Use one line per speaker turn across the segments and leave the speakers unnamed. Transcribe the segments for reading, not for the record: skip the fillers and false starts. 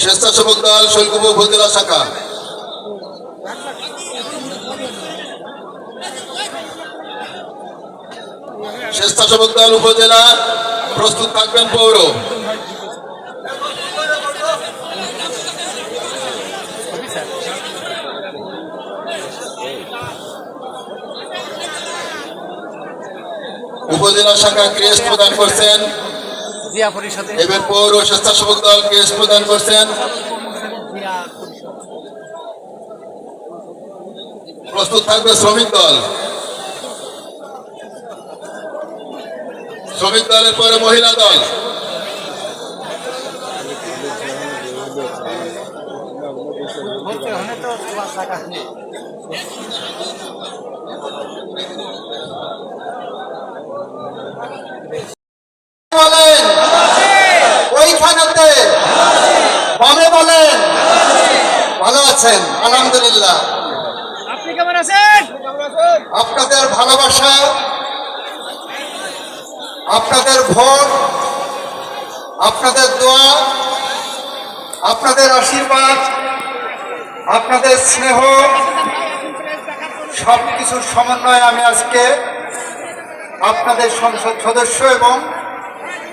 স্বেচ্ছাসেবক দল শৈলকুপা উপজেলা শাখা। স্বেচ্ছাসেবক দল উপজেলা প্রস্তুত থাকবেন পৌর। উপজেলা শাখা ক্রেস্ট প্রদান করছেন এবার পৌর স্বেচ্ছাসেবক দল ক্রেস্ট প্রদান করছেন। প্রস্তুত থাকবে শ্রমিক দল। শ্রমিক দলের পরে মহিলা দল। বলেন ওইখানেতে বামে বলেন ভালো আছেন? আলহামদুলিল্লাহ।
আপনি কেমন আছেন?
আপনাদের ভালোবাসা, আপনাদের ভোট, আপনাদের দোয়া, আপনাদের আশীর্বাদ, আপনাদের স্নেহ সবকিছুর সমন্বয়ে আমি আজকে আপনাদের সংসদ সদস্য এবং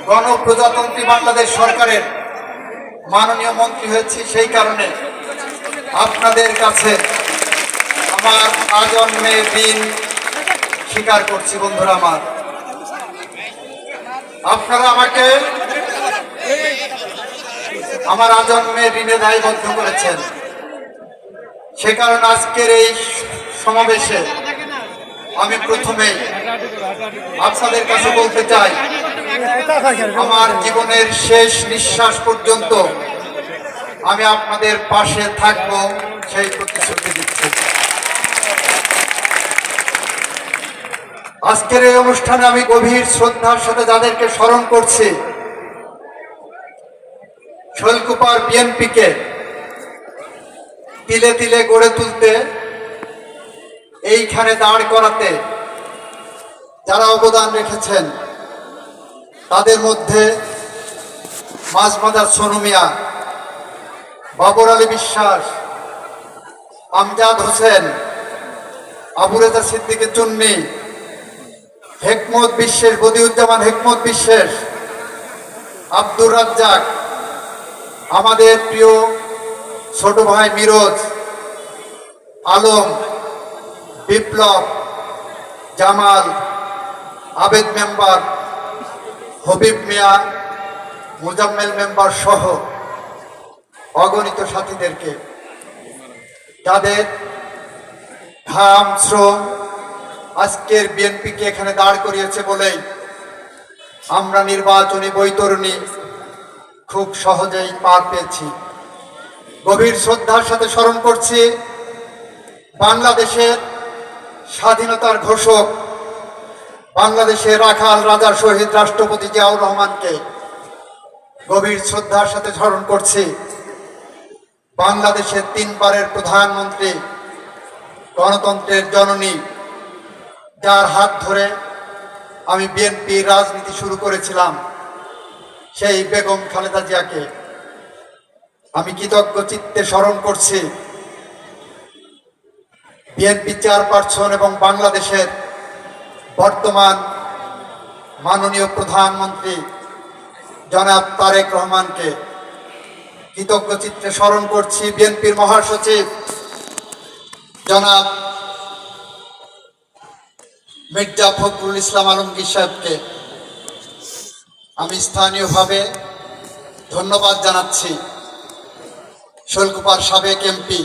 গণপ্রজাতন্ত্রী বাংলাদেশ সরকারের মাননীয় মন্ত্রী হয়েছি। সেই কারণে আপনাদের কাছে আমার আজন্মের ঋণ স্বীকার করছি। বন্ধুরা আমার, আপনারা আমাকে আমার আজন্মের ঋণে দায়বদ্ধ করেছেন। সে কারণে আজকের এই সমাবেশে আমি প্রথমেই আপনাদের কাছে বলতে চাই, আমার জীবনের শেষ নিঃশ্বাস পর্যন্ত আমি আপনাদের পাশে থাকব, সেই প্রতিশ্রুতি দিচ্ছি। আজকের এই অনুষ্ঠানে আমি গভীর শ্রদ্ধার সাথে যাদেরকে স্মরণ করছি, শৈলকুপার বিএনপিকে তিলে তিলে গড়ে তুলতে, এইখানে দাঁড় করাতে যারা অবদান রেখেছেন, তাদের মধ্যে মাঝমাদার সোনু মিয়া, বাবর আলী বিশ্বাস, আমজাদ হোসেন, আবু রেজা সিদ্দিকী চুন্নি, হেকমত বিশ্বাস, বদিউজ্জামান হেকমত বিশ্বাস, আব্দুর রাজ্জাক, আমাদের প্রিয় ছোট ভাই মিরজ, আলম, বিপ্লব, জামাল, আবেদ মেম্বার, হবিব মিয়া, মুজাম্মেল মেম্বার সহ অগণিত সাথীদেরকে, যাদের ঘাম শ্রম আজকের বিএনপিকে এখানে দাঁড় করিয়েছে বলেই আমরা নির্বাচনী বৈতরণী খুব সহজেই পার পেয়েছি। গভীর শ্রদ্ধার সাথে স্মরণ করছি বাংলাদেশের স্বাধীনতার ঘোষক, বাংলাদেশের রাখাল রাজার শহীদ রাষ্ট্রপতি জিয়াউর রহমানকে। গভীর শ্রদ্ধার সাথে স্মরণ করছি বাংলাদেশের 3 বারের প্রধানমন্ত্রী, গণতন্ত্রের জননী, যার হাত ধরে আমি বিএনপির রাজনীতি শুরু করেছিলাম, সেই বেগম খালেদা জিয়াকে আমি কৃতজ্ঞ চিত্তে স্মরণ করছি। বিএনপি চেয়ারপারসন এবং বাংলাদেশের বর্তমান মাননীয় প্রধানমন্ত্রী জনাব তারেক রহমানকে কৃতজ্ঞ চিত্তে স্মরণ করছি। বিএনপির মহাসচিব জনাব মির্জা ফখরুল ইসলাম আলমগীর সাহেবকে আমি স্থানীয়ভাবে ধন্যবাদ জানাচ্ছি। শৈলকুপার সাবেক এমপি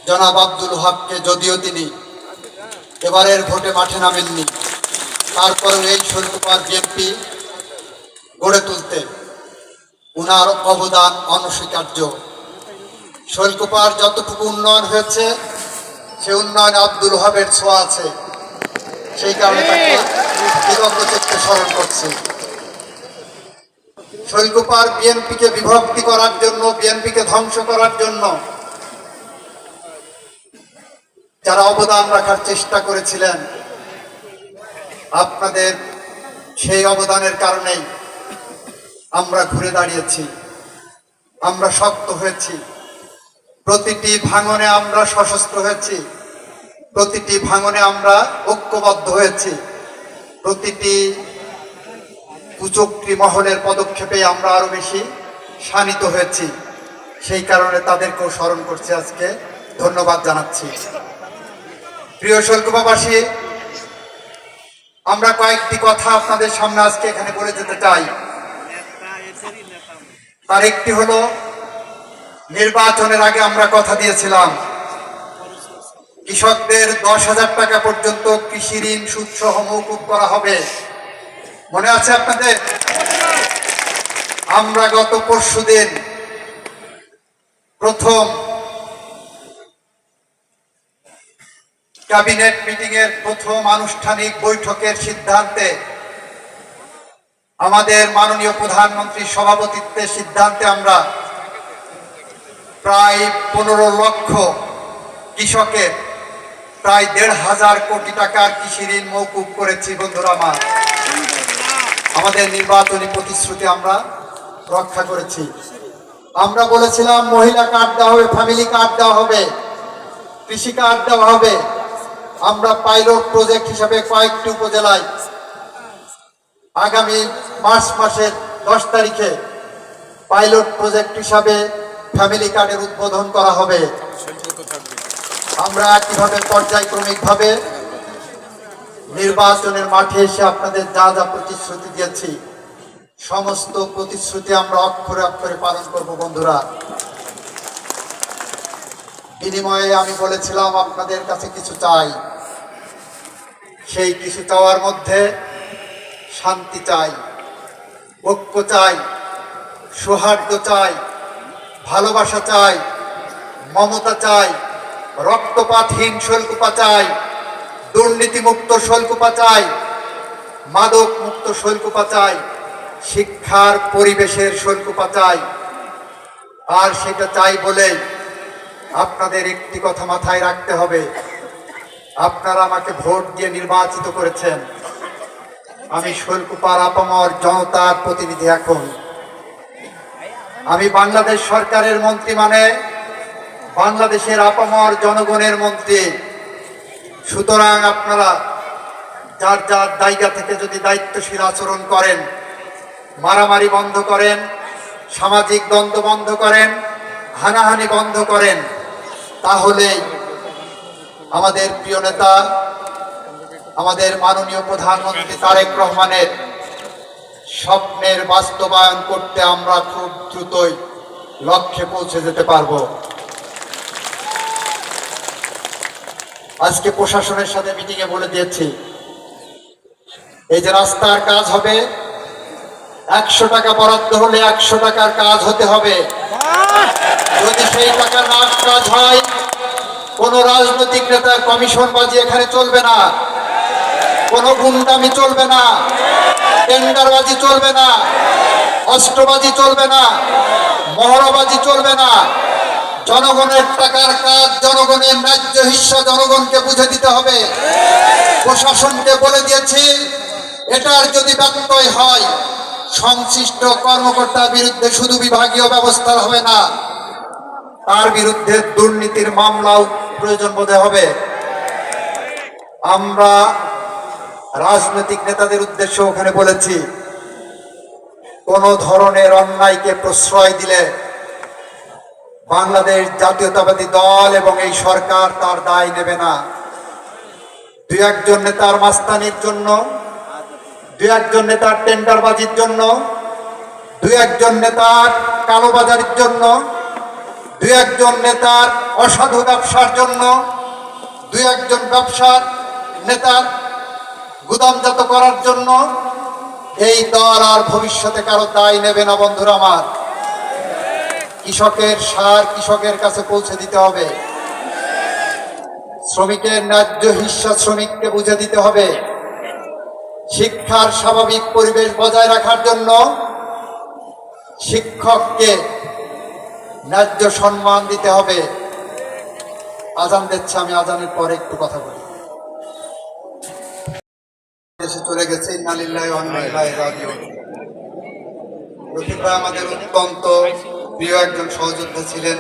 জনাব আব্দুল হককে, যদিও তিনি এবারের ভোটে মাঠে নামেননি, তারপরেও এই শৈলকুপার বিএনপি গড়ে তুলতে উনার অবদান অনস্বীকার্য। শৈলকুপার যতটুকু উন্নয়ন হয়েছে, সে উন্নয়নে আব্দুল ওহাবের ছোঁয়া আছে। সেই কারণে তাকে কৃতজ্ঞ চিত্তে স্মরণ করছি। শৈলকুপার বিএনপিকে বিভক্তি করার জন্য, বিএনপিকে ধ্বংস করার জন্য যারা অবদান রাখার চেষ্টা করেছিলেন, আপনাদের সেই অবদানের কারণেই আমরা ঘুরে দাঁড়িয়েছি, আমরা শক্ত হয়েছি, প্রতিটি ভাঙনে আমরা সশস্ত্র হয়েছি, প্রতিটি ভাঙনে আমরা ঐক্যবদ্ধ হয়েছি, প্রতিটি কুচক্রী মহলের পদক্ষেপে আমরা আরো বেশি শানিত হয়েছি। সেই কারণে তাদেরকেও স্মরণ করছি, আজকে ধন্যবাদ জানাচ্ছি। প্রিয় শৈলকুপাবাসী, আমরা কয়েকটি কথা আপনাদের সামনে আজকে এখানে বলে যেতে চাই। তার একটি হলো, নির্বাচনের আগে আমরা কথা দিয়েছিলাম কৃষকদের 10,000 টাকা পর্যন্ত কৃষি ঋণ সুদ সহ মওকুফ করা হবে। মনে আছে আপনাদের? আমরা গত পরশুদিন প্রথম ক্যাবিনেট মিটিং এর প্রথম আনুষ্ঠানিক বৈঠকের সিদ্ধান্তে, আমাদের মাননীয় প্রধানমন্ত্রীর সভাপতিত্বে সিদ্ধান্তে আমরা প্রায় 15 লক্ষ কৃষকের প্রায় 1,500 কোটি টাকার কৃষি ঋণ মওকুফ করেছি। বন্ধুরা আমার, আমাদের নির্বাচনী প্রতিশ্রুতি আমরা রক্ষা করেছি। আমরা বলেছিলাম মহিলা কার্ড দেওয়া হবে, ফ্যামিলি কার্ড দেওয়া হবে, কৃষি কার্ড দেওয়া হবে। আমরা পাইলট প্রজেক্ট হিসাবে কয়েকটি উপজেলায় আগামী মার্চ মাসের 10 তারিখে পাইলট প্রজেক্ট হিসাবে ফ্যামিলি কার্ডের উদ্বোধন করা হবে। আমরা কিভাবে পর্যায়ক্রমিকভাবে নির্বাচনের মাঠে এসে আপনাদের যা যা প্রতিশ্রুতি দিয়েছি, সমস্ত প্রতিশ্রুতি আমরা অক্ষরে অক্ষরে পালন করব। বন্ধুরা, বিনিময়ে আমি বলেছিলাম আপনাদের কাছে কিছু চাই। সেই কিছু চাওয়ার মধ্যে শান্তি চাই, ঐক্য চাই, সৌহার্দ্য চাই, ভালোবাসা চাই, মমতা চাই, রক্তপাতহীন শৈলকুপা চাই, দুর্নীতিমুক্ত শৈলকুপা চাই, মাদক মুক্ত শৈলকুপা চাই, শিক্ষার পরিবেশের শৈলকুপা চাই। আর সেটা চাই বলে আপনাদের একটি কথা মাথায় রাখতে হবে, আপনারা আমাকে ভোট দিয়ে নির্বাচিত করেছেন। আমি শৈলকুপার আপামর জনতার প্রতিনিধি। এখন আমি বাংলাদেশ সরকারের মন্ত্রী, মানে বাংলাদেশের আপামর জনগণের মন্ত্রী। সুতরাং আপনারা যার যার জায়গা থেকে যদি দায়িত্বশীল আচরণ করেন, মারামারি বন্ধ করেন, সামাজিক দ্বন্দ্ব বন্ধ করেন, হানাহানি বন্ধ করেন, তাহলে আমাদের প্রিয় নেতা, আমাদের মাননীয় প্রধানমন্ত্রী তারেক রহমানের স্বপ্নের বাস্তবায়ন করতে আমরা খুব দ্রুতই লক্ষ্যে পৌঁছে যেতে পারব। আজকে প্রশাসনের সাথে মিটিংয়ে বলে দিয়েছি, এই যে রাস্তার কাজ হবে, 100 টাকা বরাদ্দ হলে 100 টাকার কাজ হতে হবে। যদি সেই টাকার না কাজ হয়, কোন রাজনৈতিক নেতার কমিশনবাজি এখানে চলবে না, কোন গুন্ডামি চলবে না, টেন্ডারবাজি চলবে না, অস্ত্রবাজি চলবে না, মহড়াবাজি চলবে না। জনগণের টাকার কাজ, জনগণের ন্যায্য হিস্সা জনগণকে বুঝে দিতে হবে। প্রশাসনকে বলে দিয়েছি, এটার যদি ব্যত্যয় হয়, সংশ্লিষ্ট কর্মকর্তার বিরুদ্ধে শুধু বিভাগীয় ব্যবস্থা হবে না, তার বিরুদ্ধে দুর্নীতির মামলাও প্রয়োজন বোধ হবে। আমরা রাজনৈতিক নেতাদের উদ্দেশ্যে ওখানে বলেছি, কোন ধরনের অন্যায়কে প্রশ্রয় দিলে বাংলাদেশ জাতীয়তাবাদী দল এবং এই সরকার তার দায় নেবে না। দুই একজন নেতার মাস্তানির জন্য, দুই একজন নেতার টেন্ডারবাজির জন্য, দুই একজন নেতার কালোবাজারির জন্য, দুই একজন নেতার অসাধু ব্যবসার জন্য, দুই একজন ব্যবসার নেতার গুদামজাত করার জন্য এই দল আর ভবিষ্যতে কারো দায় নেবে না। বন্ধুরা আমার, কৃষকের সার কৃষকের কাছে পৌঁছে দিতে হবে, শ্রমিকের ন্যায্য হিস্সা শ্রমিককে বুঝে দিতে হবে, শিক্ষার স্বাভাবিক পরিবেশ বজায় রাখার জন্য শিক্ষককে ন্যায্য সম্মান দিতে হবে। আজান দিচ্ছে, আমি আজানের পরে একটু কথা বলি। দেশে চলে গেছে, ইন্না লিল্লাহি ওয়া ইন্না ইলাইহি রাজিউন। রফিক ভাই আমাদের অত্যন্ত প্রিয় একজন সহযোদ্ধা ছিলেন।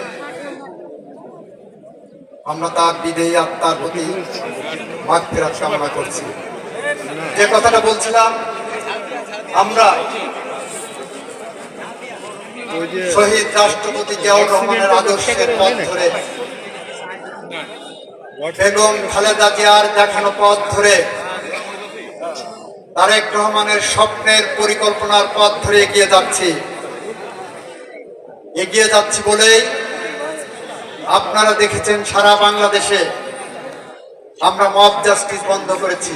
আমরা তার বিদেহী আত্মার প্রতি মাগফিরাত কামনা করছি। যে কথাটা বলছিলাম, আমরা শহীদ রাষ্ট্রপতি জিয়াউর রহমানের আদর্শের পথ ধরে, বেগম খালেদা জিয়ার দেখানো পথ ধরে, তারেক রহমানের স্বপ্নের পরিকল্পনার পথ ধরে এগিয়ে যাচ্ছি বলেই আপনারা দেখেছেন সারা বাংলাদেশে আমরা মব জাস্টিস বন্ধ করেছি।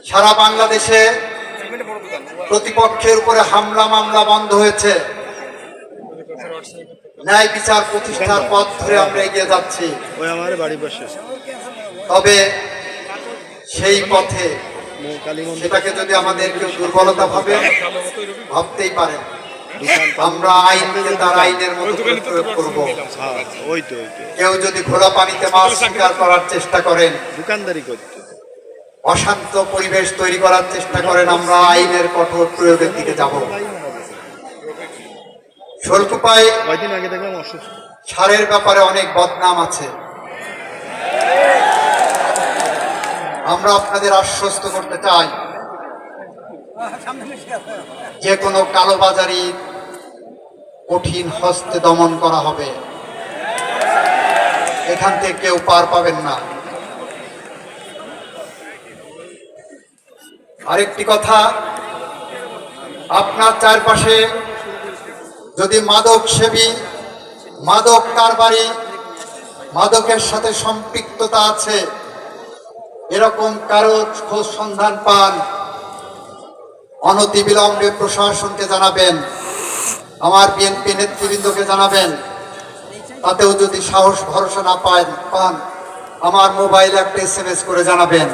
সারা বাংলাদেশে প্রতিপক্ষের উপরে হামলা মামলা বন্ধ হয়েছে। ন্যায় বিচার প্রতিষ্ঠার পথ ধরে আমরা এগিয়ে যাচ্ছি। তবে সেই পথে সেটাকে যদি আমাদের কেউ দুর্বলতা ভাবতেই পারেন, আমরা আইনকে তার আইনের মতো করে প্রয়োগ করব। কেউ যদি ঘোলা পানিতে মাছ শিকার করার চেষ্টা করেন, অশান্ত পরিবেশ তৈরি করার চেষ্টা করেন, আমরা আইনের কঠোর প্রয়োগের দিকে যাব। শোলকুপায় সারের ব্যাপারে অনেক বদনাম আছে। আমরা আপনাদের আশ্বস্ত করতে চাই, যে কোনো কালোবাজারি কঠিন হস্তে দমন করা হবে। এখান থেকে কেউ পার পাবেন না। আরেকটি কথা, আপনার চারপাশে যদি মাদক সেবী, মাদক কারবারি, মাদকের সাথে সম্পৃক্ততা আছে এরকম কারো খোঁজ সন্ধান পান, অনতিবিলম্বে প্রশাসনকে জানাবেন, আমার বিএনপি নেতৃবৃন্দকে জানাবেন। তাতেও যদি সাহস ভরসা না পান, আমার মোবাইলে একটা SMS করে জানাবেন।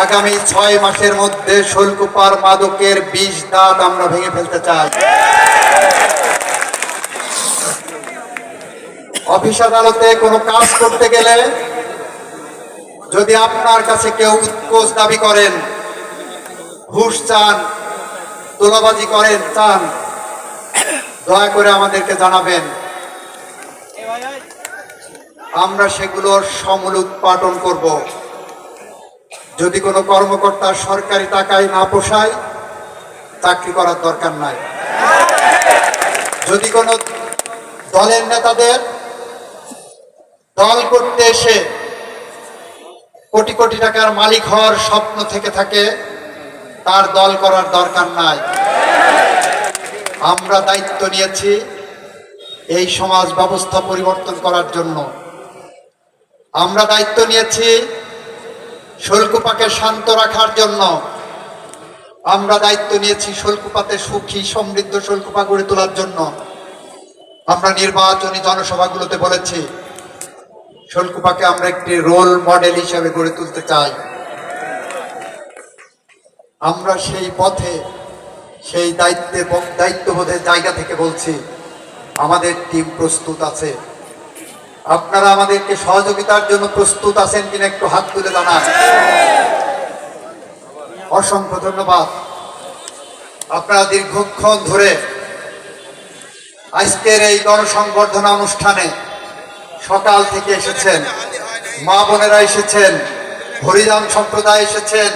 আগামী 6 মাসের মধ্যে শোলকুপার মাদকের 20 দাঁত আমরা ভেঙে ফেলতে চাই। অফিস আদালতে কোনো কাজ করতে গেলে যদি আপনার কাছে কেউ উৎকোচ দাবি করেন, ঘুষ চান, তোলাবাজি চান, দয়া করে আমাদেরকে জানাবেন। আমরা সেগুলোর সমূল উৎপাটন করব। যদি কোনো কর্মকর্তা সরকারি টাকায় না পোষায়, চাকরি করার দরকার নাই। যদি কোনো দলের নেতাদের দল করতে এসে কোটি কোটি টাকার মালিক হওয়ার স্বপ্ন থেকে থাকে, তার দল করার দরকার নাই। আমরা দায়িত্ব নিয়েছি এই সমাজ ব্যবস্থা পরিবর্তন করার জন্য। আমরা দায়িত্ব নিয়েছি শোলকুপাকে শান্ত রাখার জন্য। আমরা দায়িত্ব নিয়েছি শোলকুপাতে সুখী সমৃদ্ধ শোলকুপা গড়ে তোলার জন্য। আমরা নির্বাচনী জনসভাগুলোতে বলেছি শোলকুপাকে আমরা একটি রোল মডেল হিসেবে গড়ে তুলতে চাই। আমরা সেই পথে, সেই দায়িত্ববোধের জায়গা থেকে বলছি, আমাদের টিম প্রস্তুত আছে। আপনারা আমাদেরকে সহযোগিতার জন্য প্রস্তুত আছেন কিনা একটু হাত তুলে জানান। অসংখ্য ধন্যবাদ। আপনারা দীর্ঘক্ষণ ধরে আজকের এই গণসংবর্ধনা অনুষ্ঠানে সকাল থেকে এসেছেন, মা বোনেরা এসেছেন, হরিজন সম্প্রদায় এসেছেন,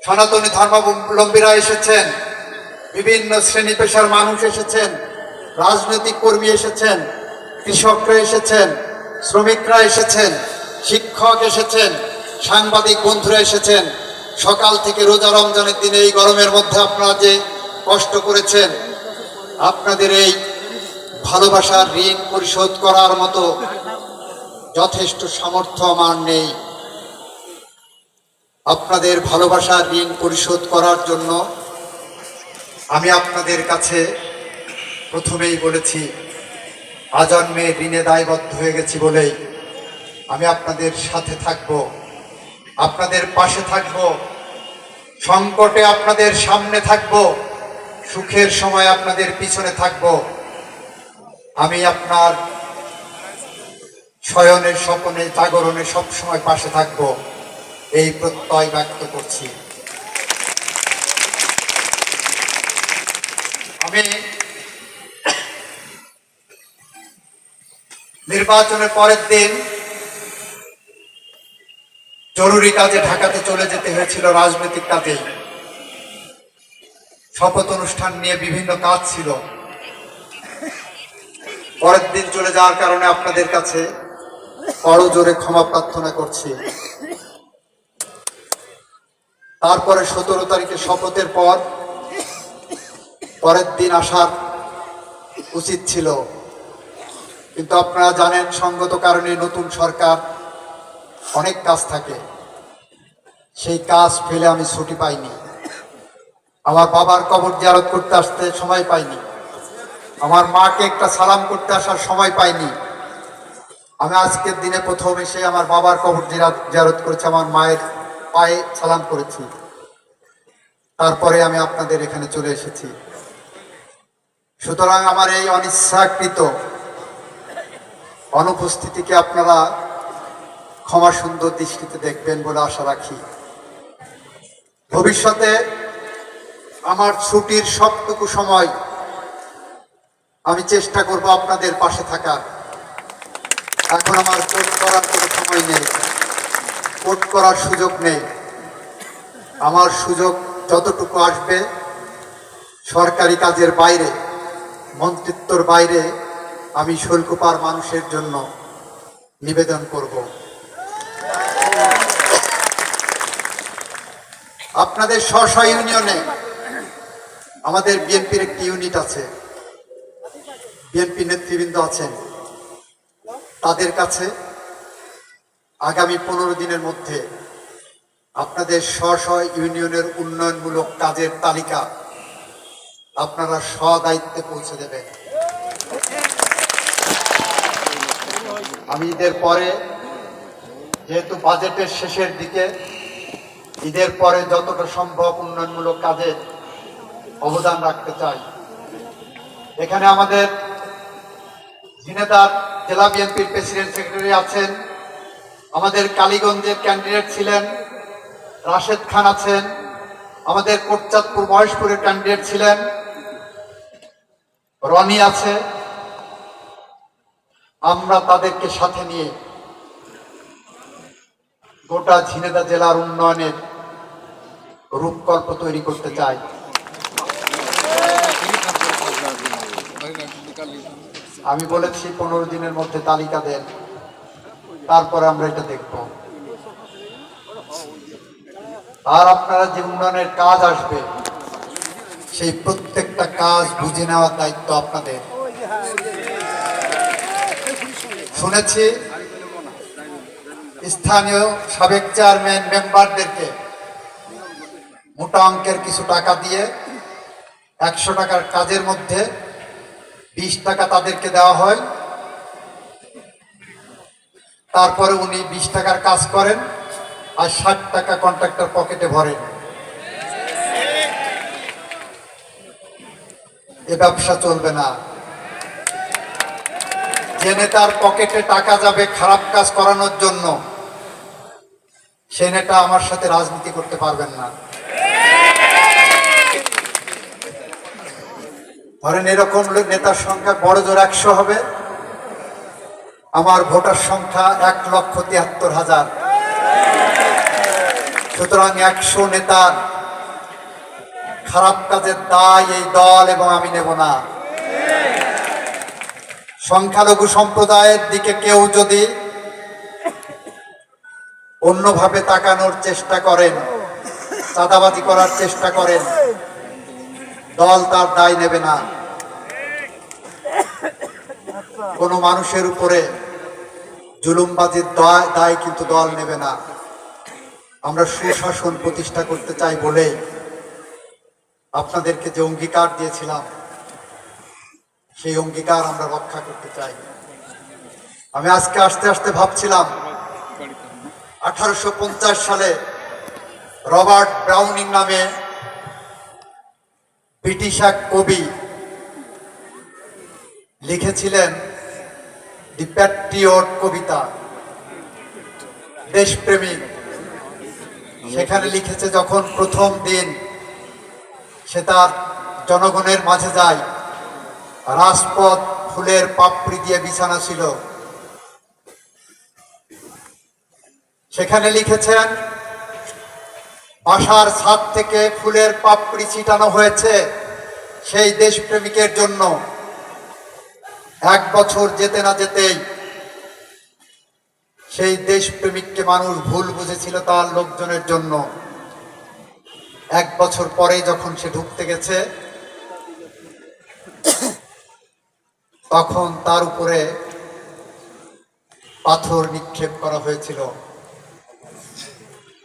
সনাতনী ধর্মাবলম্বীরা এসেছেন, বিভিন্ন শ্রেণী পেশার মানুষ এসেছেন, রাজনৈতিক কর্মী এসেছেন, কৃষকরা এসেছেন, শ্রমিকরা এসেছেন, শিক্ষক এসেছেন, সাংবাদিক বন্ধুরা এসেছেন। সকাল থেকে রোজা রমজানের দিনে এই গরমের মধ্যে আপনারা যে কষ্ট করেছেন, আপনাদের এই ভালোবাসার ঋণ পরিশোধ করার মতো যথেষ্ট সামর্থ্য আমার নেই। আপনাদের ভালোবাসার ঋণ পরিশোধ করার জন্য আমি আপনাদের কাছে প্রথমেই বলেছি, আজন্মে ঋণে দায়বদ্ধ হয়ে গেছি বলেই আমি আপনাদের সাথে থাকব, আপনাদের পাশে থাকব, সংকটে আপনাদের সামনে থাকব, সুখের সময় আপনাদের পিছনে থাকব। আমি আপনার শয়নে স্বপনে জাগরণে সবসময় পাশে থাকব। এই প্রত্যয় ব্যক্ত করছি। আমি নির্বাচনের পরের দিন জরুরি কাজে ঢাকাতে চলে যেতে হয়েছিল, রাজনৈতিক কাজে। শপথ অনুষ্ঠান নিয়ে বিভিন্ন কাজ ছিল। পরের দিন চলে যাওয়ার কারণে আপনাদের কাছে বড় জোরে ক্ষমা প্রার্থনা করছি। তারপরে 17 তারিখে শপথের পরের দিন আসার উচিত ছিল, কিন্তু আপনারা জানেন সঙ্গত কারণে নতুন সরকার, অনেক কাজ থাকে, সেই কাজ ফেলে আমি ছুটি পাইনি। আমার বাবার কবর জিয়ারত করতে আসতে সময় পাইনি, আমার মাকে একটা সালাম করতে আসার সময় পাইনি। আমি আজকের দিনে প্রথম এসে আমার বাবার কবর জিয়ারত করেছি, আমার মায়ের পায়ে সালাম করেছি, তারপরে আমি আপনাদের এখানে চলে এসেছি। সুতরাং আমার এই অনিচ্ছাকৃত অনুপস্থিতিকে আপনারা ক্ষমা সুন্দর দৃষ্টিতে দেখবেন বলে আশা রাখি। ভবিষ্যতে আমার ছুটির সবটুকু সময় আমি চেষ্টা করব আপনাদের পাশে থাকার। এখন আমার কোট করার কোনো সময় নেই, কোট করার সুযোগ নেই। আমার সুযোগ যতটুকু আসবে সরকারি কাজের বাইরে, মন্ত্রিত্বর বাইরে, আমি শৈলকুপার মানুষের জন্য নিবেদন করব। আপনাদের স্ব ইউনিয়নে আমাদের বিএনপির একটি ইউনিট আছে, বিএনপি নেতৃবৃন্দ আছেন, তাদের কাছে আগামী 15 দিনের মধ্যে আপনাদের স্ব ইউনিয়নের উন্নয়নমূলক কাজের তালিকা আপনারা দায়িত্বে পৌঁছে দেবেন। আমি ঈদের পরে, যেহেতু বাজেটের শেষের দিকে, ঈদের পরে যতটা সম্ভব উন্নয়নমূলক কাজে অবদান রাখতে চাই। এখানে আমাদের ঝিনাইদহ জেলা বিএনপির প্রেসিডেন্ট সেক্রেটারি আছেন, আমাদের কালীগঞ্জের ক্যান্ডিডেট ছিলেন রাশেদ খান আছেন, আমাদের কোটচাঁদপুর মহেশপুরের ক্যান্ডিডেট ছিলেন রনি আছে। আমরা তাদেরকে সাথে নিয়ে গোটা ঝিনাইদহ জেলার উন্নয়নের রূপকল্প তৈরি করতে চাই। আমি বলেছি 15 দিনের মধ্যে তালিকা দেন, তারপরে আমরা এটা দেখব। আর আপনারা যে উন্নয়নের কাজ আসবে সেই প্রত্যেকটা কাজ বুঝে নেওয়ার দায়িত্ব আপনাদের। শুনেছি স্থানীয় সাবেক চেয়ারম্যান মেম্বারদেরকে মোটা অঙ্কের কিছু টাকা দিয়ে 100 টাকার কাজের মধ্যে 20 টাকা তাদেরকে দেওয়া হয়, তারপরে উনি 20 টাকার কাজ করেন আর 60 টাকা কন্ট্রাক্টর পকেটে ভরেন। এ ব্যবসা চলবে না। যে নেতার পকেটে টাকা যাবে খারাপ কাজ করানোর জন্য, সে নেতা আমার সাথে রাজনীতি করতে পারবেন না। ধরেন এরকম নেতার সংখ্যা বড় জোর 100 হবে, আমার ভোটার সংখ্যা 1,73,000। সুতরাং 100 নেতার খারাপ কাজের দায় এই দল এবং আমি নেব না। সংখ্যালঘু সম্প্রদায়ের দিকে কেউ যদি অন্যভাবে তাকানোর চেষ্টা করেন, চাঁদাবাজি করার চেষ্টা করেন, দল তার দায় নেবে না। কোনো মানুষের উপরে জুলুমবাজির দায় কিন্তু দল নেবে না। আমরা সুশাসন প্রতিষ্ঠা করতে চাই বলে আপনাদেরকে যে অঙ্গীকার দিয়েছিলাম সেই অঙ্গীকার আমরা রক্ষা করতে চাই। আমি আজকে আস্তে আস্তে ভাবছিলাম 1850 সালে রবার্ট ব্রাউনিং নামে ব্রিটিশ এক কবি লিখেছিলেন দি প্যাট্রিয়ট কবিতা, দেশপ্রেমিক। সেখানে লিখেছে যখন প্রথম দিন সে তার জনগণের মাঝে যায়, রাজপথ ফুলের পাপড়ি দিয়ে বিছানা ছিল। সেখানে লিখেছেন বাসার ছাদ থেকে ফুলের পাপড়ি ছিটানো হয়েছে সেই দেশপ্রেমিকের জন্য। 1 বছর যেতে না যেতেই সেই দেশপ্রেমিককে মানুষ ভুল বুঝেছিল তার লোকজনের জন্য। 1 বছর পরে যখন সে ঢুকতে গেছে তখন তার উপরে পাথর নিক্ষেপ করা হয়েছিল।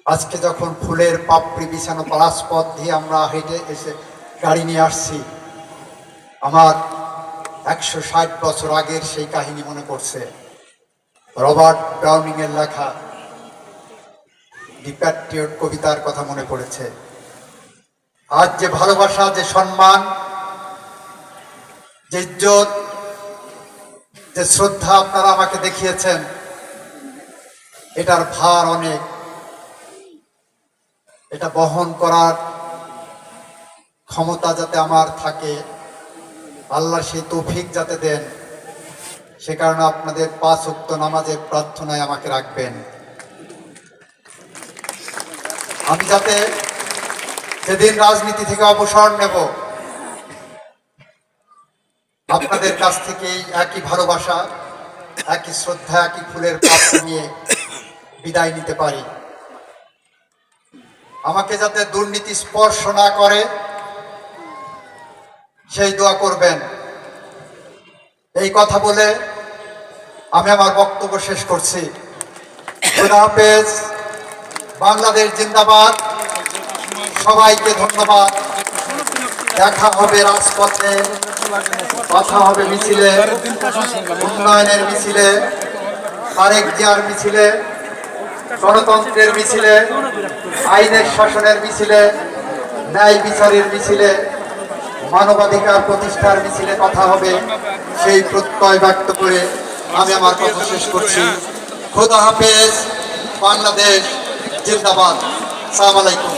আজকে যখন ফুলের পাপড়ি বিছানো রাজপথ দিয়ে আমরা হেঁটে এসে গাড়ি নিয়ে আসছি, আমার 160 বছর আগের সেই কাহিনী মনে পড়ছে। রবার্ট ব্রাউনিং এর লেখা দি প্যাট্রিয়ট কবিতার কথা মনে পড়েছে। আজ যে ভালোবাসা, যে সম্মান, যে ইজ্জত, যে শ্রদ্ধা আপনারা আমাকে দেখিয়েছেন, এটার ভার অনেক। এটা বহন করার ক্ষমতা যাতে আমার থাকে, আল্লাহ সেই তৌফিক যাতে দেন, সে কারণে আপনাদের 5 ওয়াক্ত নামাজের প্রার্থনায় আমাকে রাখবেন। আমি যাতে যেদিন রাজনীতি থেকে অবসর নেব আপনাদের কাছ থেকে একই ভালোবাসা, একই শ্রদ্ধা, একই ফুলের পাপড়ি নিয়ে বিদায় নিতে পারি। আমাকে যাতে দুর্নীতি স্পর্শ না করে সেই দোয়া করবেন। এই কথা বলে আমি আমার বক্তব্য শেষ করছি। খোদা হাফেজ। বাংলাদেশ জিন্দাবাদ। সবাইকে ধন্যবাদ। দেখা হবে রাজপথে, কথা হবে মিছিলে, উন্নয়নের মিছিলে, তারেক জিয়ার মিছিলে, গণতন্ত্রের মিছিলে, আইনের শাসনের মিছিলে, ন্যায় বিচারের মিছিলে, মানবাধিকার প্রতিষ্ঠার মিছিলে কথা হবে। সেই প্রত্যয় ব্যক্ত করে আমি আমার কথা শেষ করছি। খোদা হাফেজ। বাংলাদেশ জিন্দাবাদ। আসসালামু আলাইকুম।